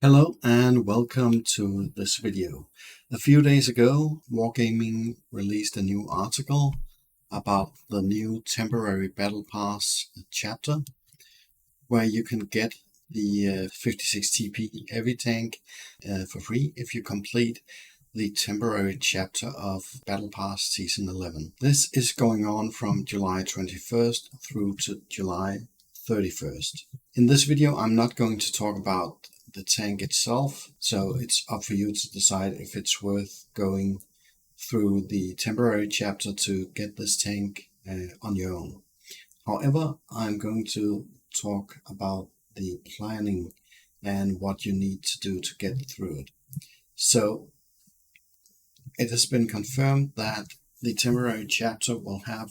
Hello and welcome to this video. A few days ago, Wargaming released a new article about the new temporary Battle Pass chapter, where you can get the 56 TP heavy tank for free if you complete the temporary chapter of Battle Pass Season 11. This is going on from July 21st through to July 31st. In this video, I'm not going to talk about the tank itself, so it's up for you to decide if it's worth going through the temporary chapter to get this tank on your own. However, I'm going to talk about the planning and what you need to do to get through it. So it has been confirmed that the temporary chapter will have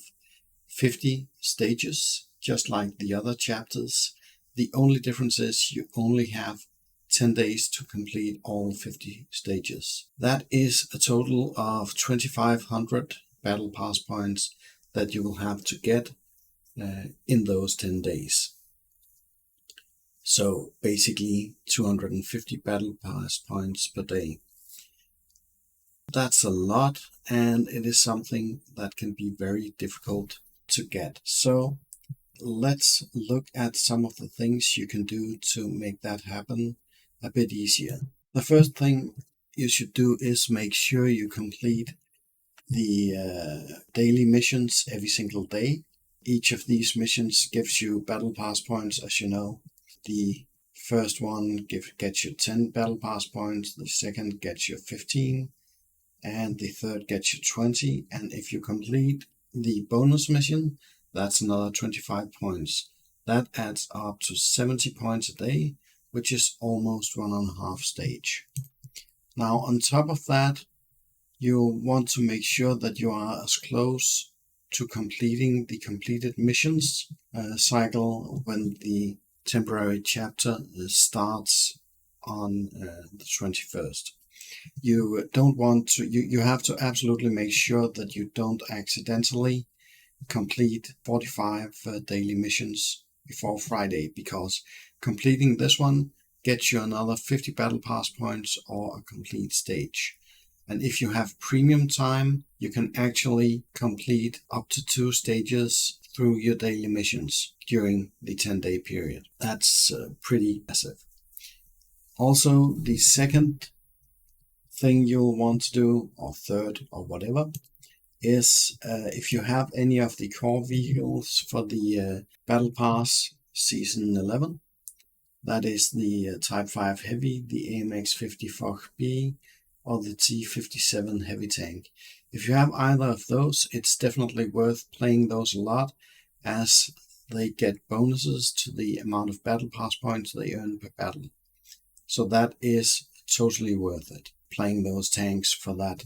50 stages, just like the other chapters. The only difference is you only have 10 days to complete all 50 stages. That is a total of 2,500 battle pass points that you will have to get in those 10 days. So basically 250 battle pass points per day. That's a lot, and it is something that can be very difficult to get. So let's look at some of the things you can do to make that happen a bit easier. The first thing you should do is make sure you complete the daily missions every single day. Each of these missions gives you battle pass points, as you know. The first one gets you 10 battle pass points, the second gets you 15, and the third gets you 20. And if you complete the bonus mission, that's another 25 points. That adds up to 70 points a day, which is almost 1.5 stage. Now, on top of that, you want to make sure that you are as close to completing the completed missions cycle when the temporary chapter starts on the 21st. You don't want to, you have to absolutely make sure that you don't accidentally complete 45 daily missions before Friday, because completing this one gets you another 50 battle pass points or a complete stage. And if you have premium time, you can actually complete up to 2 stages through your daily missions during the 10-day period. That's pretty massive. Also, the second thing you'll want to do, or third or whatever, is if you have any of the core vehicles for the Battle Pass Season 11, that is the Type 5 Heavy, the AMX 50 FOB, or the T57 Heavy Tank. If you have either of those, it's definitely worth playing those a lot, as they get bonuses to the amount of battle pass points they earn per battle. So that is totally worth it, playing those tanks for that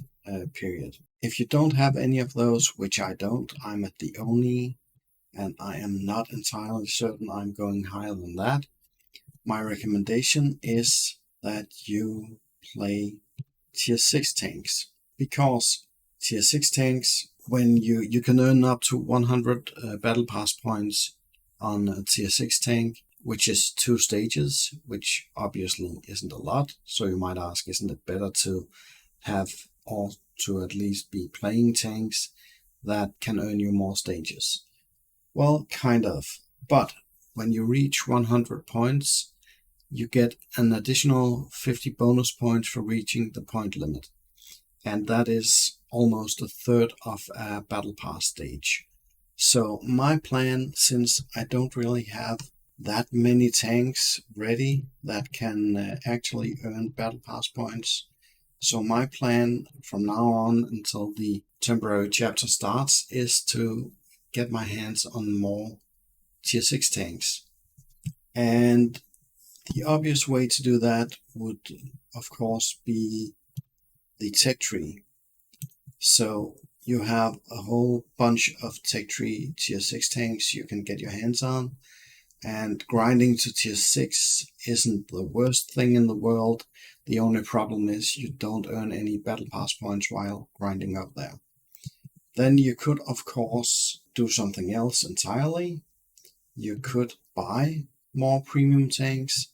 period. If you don't have any of those, which I don't, I'm at the only, and I am not entirely certain I'm going higher than that, my recommendation is that you play tier 6 tanks, because tier 6 tanks, when you can earn up to 100 battle pass points on a tier 6 tank, which is 2 stages, which obviously isn't a lot. So you might ask, isn't it better to have, or to at least be playing tanks that can earn you more stages? Well, kind of. But when you reach 100 points, you get an additional 50 bonus points for reaching the point limit. And that is almost a third of a battle pass stage. So my plan, since I don't really have that many tanks ready that can actually earn battle pass points, so my plan from now on until the temporary chapter starts is to get my hands on more tier 6 tanks. And the obvious way to do that would, of course, be the tech tree. So you have a whole bunch of tech tree tier 6 tanks you can get your hands on, and grinding to tier 6 isn't the worst thing in the world. The only problem is you don't earn any battle pass points while grinding up there. Then you could, of course, do something else entirely. You could buy more premium tanks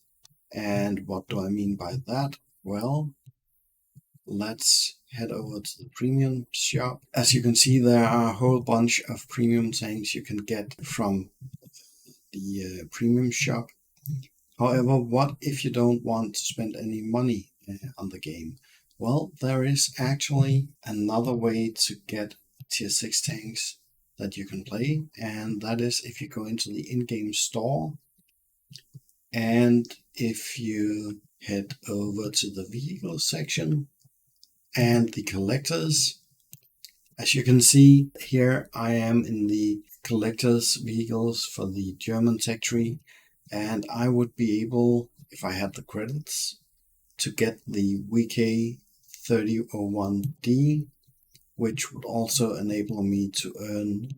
And what do I mean by that? Well, let's head over to the premium shop. As you can see, there are a whole bunch of premium tanks you can get from the premium shop. However, what if you don't want to spend any money on the game? Well, there is actually another way to get tier 6 tanks that you can play, and that is if you go into the in-game store and if you head over to the vehicle section and the collectors. As you can see here, I am in the collectors vehicles for the German tech tree, and I would be able, if I had the credits, to get the VK3001D, which would also enable me to earn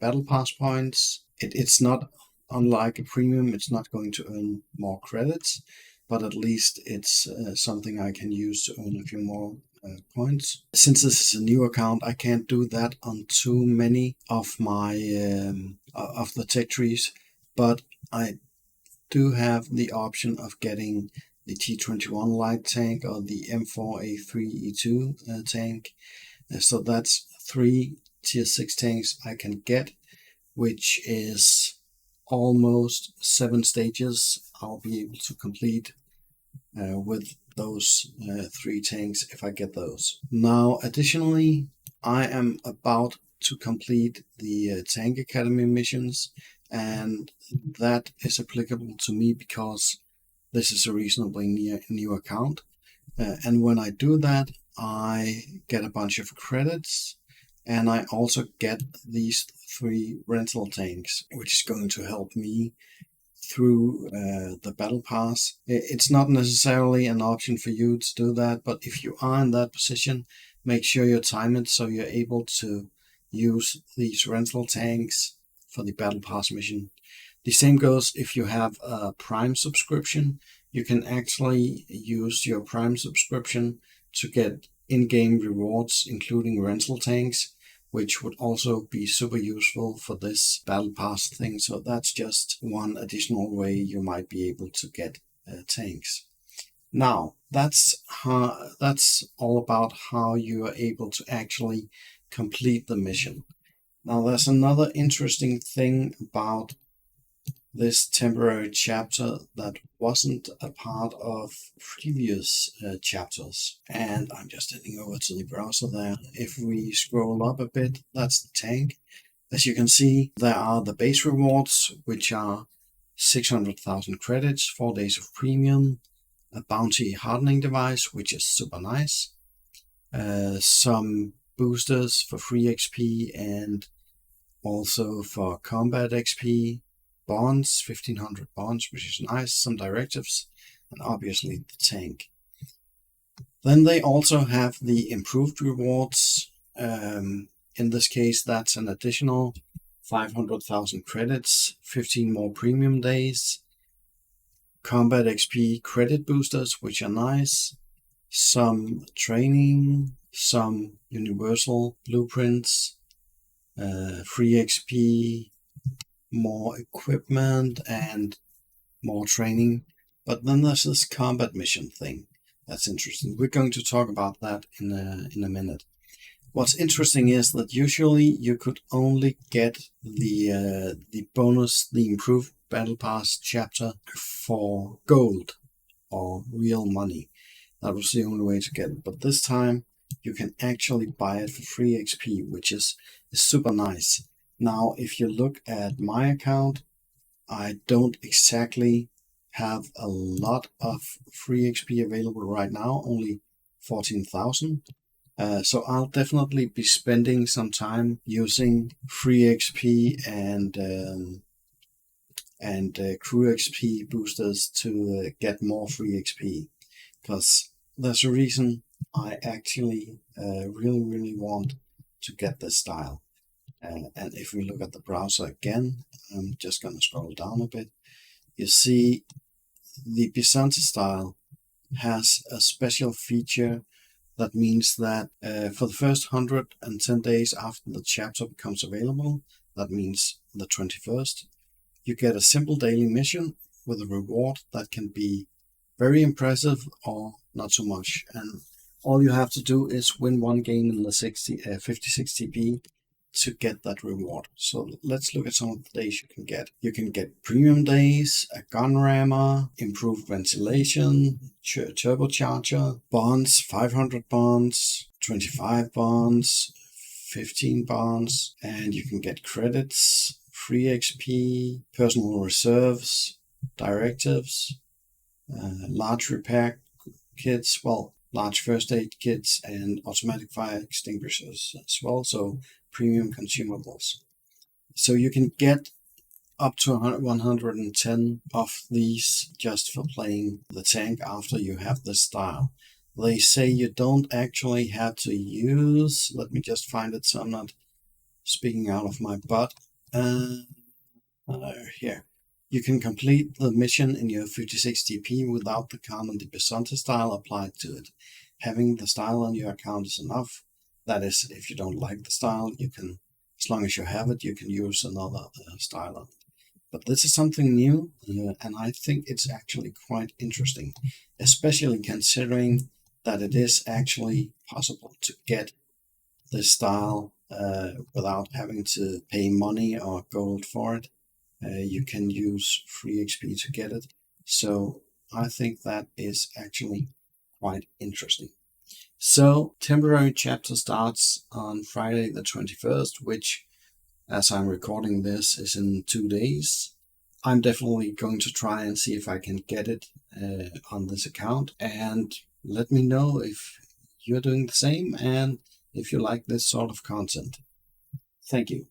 battle pass points. It's not, unlike a premium, it's not going to earn more credits, but at least it's something I can use to earn a few more points. Since this is a new account, I can't do that on too many of my of the tech trees, but I do have the option of getting the T21 light tank or the M4A3E2 tank. So that's 3 tier 6 tanks I can get, which is almost 7 stages I'll be able to complete with those 3 tanks if I get those. Now, additionally, I am about to complete the Tank Academy missions, and that is applicable to me because this is a reasonably new account. And when I do that, I get a bunch of credits, and I also get these 3 rental tanks, which is going to help me through the battle pass. It's not necessarily an option for you to do that, but if you are in that position, make sure you time it so you're able to use these rental tanks for the battle pass mission. The same goes if you have a Prime subscription. You can actually use your Prime subscription to get in-game rewards, including rental tanks, which would also be super useful for this battle pass thing. So that's just one additional way you might be able to get tanks. Now, that's all about how you are able to actually complete the mission. Now, there's another interesting thing about this temporary chapter that wasn't a part of previous chapters. And I'm just heading over to the browser there. If we scroll up a bit, that's the tank. As you can see, there are the base rewards, which are 600,000 credits, 4 days of premium, a bounty hardening device, which is super nice, some boosters for free XP and also for combat XP, bonds, 1500 bonds, which is nice, some directives, and obviously the tank. Then they also have the improved rewards. In this case, that's an additional 500,000 credits, 15 more premium days, combat XP credit boosters, which are nice, some training, some universal blueprints, free XP, more equipment, and more training. But then there's this combat mission thing that's interesting. We're going to talk about that in a minute. What's interesting is that usually you could only get the bonus, the improved battle pass chapter for gold or real money. That was the only way to get it. But this time you can actually buy it for free XP, which is super nice. Now, if you look at my account, I don't exactly have a lot of free XP available right now, only 14,000. So I'll definitely be spending some time using free XP and crew XP boosters to get more free XP, because there's a reason I actually really want to get this style. And if we look at the browser again, I'm just going to scroll down a bit. You see the Bisonte style has a special feature that means that for the first 110 days after the chapter becomes available, that means the 21st, you get a simple daily mission with a reward that can be very impressive or not so much. And all you have to do is win one game in the 50-60p to get that reward. So let's look at some of the days you can get. You can get premium days, a gun rammer, improved ventilation, turbocharger, bonds, 500 bonds, 25 bonds, 15 bonds, and you can get credits, free XP, personal reserves, directives, large repair kits, large first aid kits, and automatic fire extinguishers as well, so premium consumables. So you can get up to 110 of these just for playing the tank after you have the style. They say you don't actually have to use, let me just find it so I'm not speaking out of my butt. Here. You can complete the mission in your 50-60p without the Carmen De Bisonte style applied to it. Having the style on your account is enough. That is, if you don't like the style, you can, as long as you have it, you can use another style on it. But this is something new, and I think it's actually quite interesting, especially considering that it is actually possible to get this style without having to pay money or gold for it. You can use free XP to get it. So I think that is actually quite interesting. So temporary chapter starts on Friday the 21st, which, as I'm recording this, is in 2 days. I'm definitely going to try and see if I can get it on this account, and let me know if you're doing the same and if you like this sort of content. Thank you.